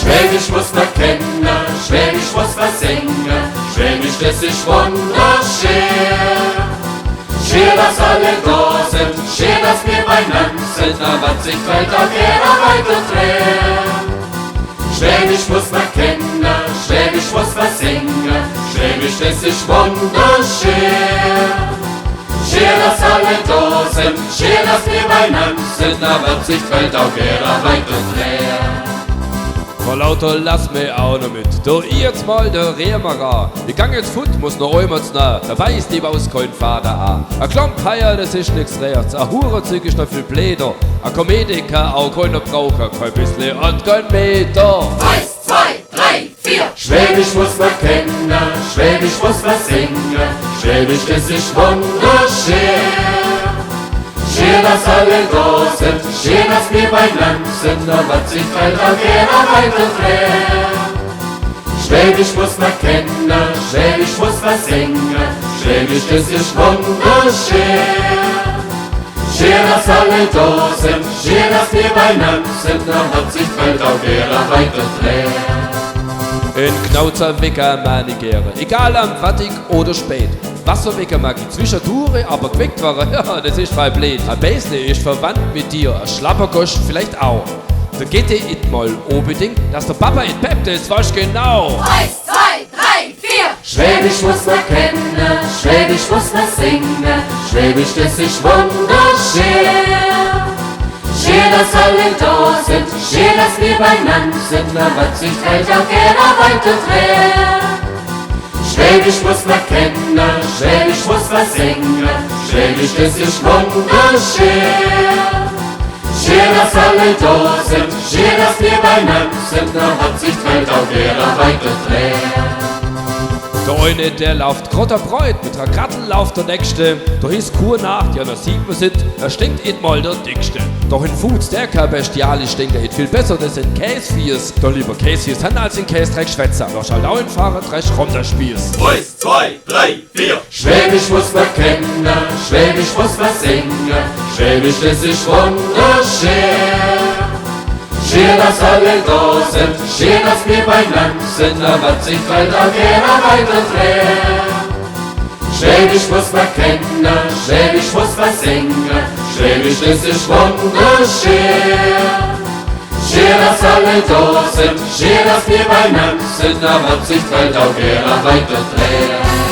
Schwäbisch muss man kennen, Schwäbisch muss man singen, Schwäbisch, das ist wunderschön. Schön, dass alle da sind, schön, dass wir beieinander sind, aber sich fällt auch jeder weiter drehen. Schwäbisch muss man kennen, Schwäbisch muss man singen, Schwäbisch, das ist wunderschön. Schön, dass alle da sind, schön, dass wir beieinander sind, aber sich fällt auch jeder weiter drehen. Vor lauter lass mich auch noch mit. Da ich jetzt mal der Rehmacher. Ich gang jetzt fort, muss noch einmal zu nah. Dabei ist die aus kein Vater an. Ein Klompeier, das ist nix rechts. Ein Hurenzeug ist noch viel bläder. Ein Komediker auch keiner brauchen. Kein bisschen und kein Meter. 1, 2, 3, 4. Schwäbisch muss man kennen, Schwäbisch muss man singen, Schwäbisch, das ist wunderschön. Schön, dass alle da sind, schön, dass wir beieinander sind, aber sich fällt auch jeder weiter drehen. Schwäbisch muss man kennen, Schwäbisch muss man singen, Schwäbisch, das ist wunderschön. Schön, dass alle da sind, schön, dass wir beieinander sind, aber sich fällt auch jeder weiter drehen. In Knauzer Wicker meine Gere, egal am Wattig oder spät. Wasserwecker mag ich zwischendurch, aber geweckt war ja, das ist voll blöd. Ein Bäsle ist verwandt mit dir, ein Schlappergosch vielleicht auch. Da geht ihr it mal unbedingt, dass der Papa it peppt, das weißt genau. 1, 2, 3, 4. Schwäbisch muss man kennen, Schwäbisch muss man singen, Schwäbisch, das ist wunderschön. Schön, dass alle da sind, schön, dass wir beieinander sind, aber sich fällt auch jeder weiter drehen. Schwäbisch muss man kennen, Schwäbisch muss man singen, Schwäbisch, das ist wunderschön. Schön, dass alle da sind, schön, dass wir beieinander sind, aber sich fällt auch jeder weiter drehen. Der eine, der lauft grotter Bräut, mit der Grattel lauft der nächste. Da ist Kurnacht, ja, da sieht man sit, er stinkt it mal der dickste. Doch in Fuß, der kann bestialisch stinkt, er it viel besser, das in Käsefies. Da lieber Käsefies han als in Käsdreck Schwätzer, da schall auch in Fahrer dresch rum der Spieß. 1, 2, 3, 4. Schwäbisch muss man kennen, Schwäbisch muss man singen, Schwäbisch, das ist wunderschön. Schön, dass alle da sind, schön, dass wir beieinander sind, aber sich fällt auch jeder weiter drehen. Schwäbisch muss man kennen, Schwäbisch muss man singen, Schwäbisch, das ist wunderschön. Schön, dass alle da sind, schön, dass wir beieinander sind, aber sich fällt auch jeder weiter drehen.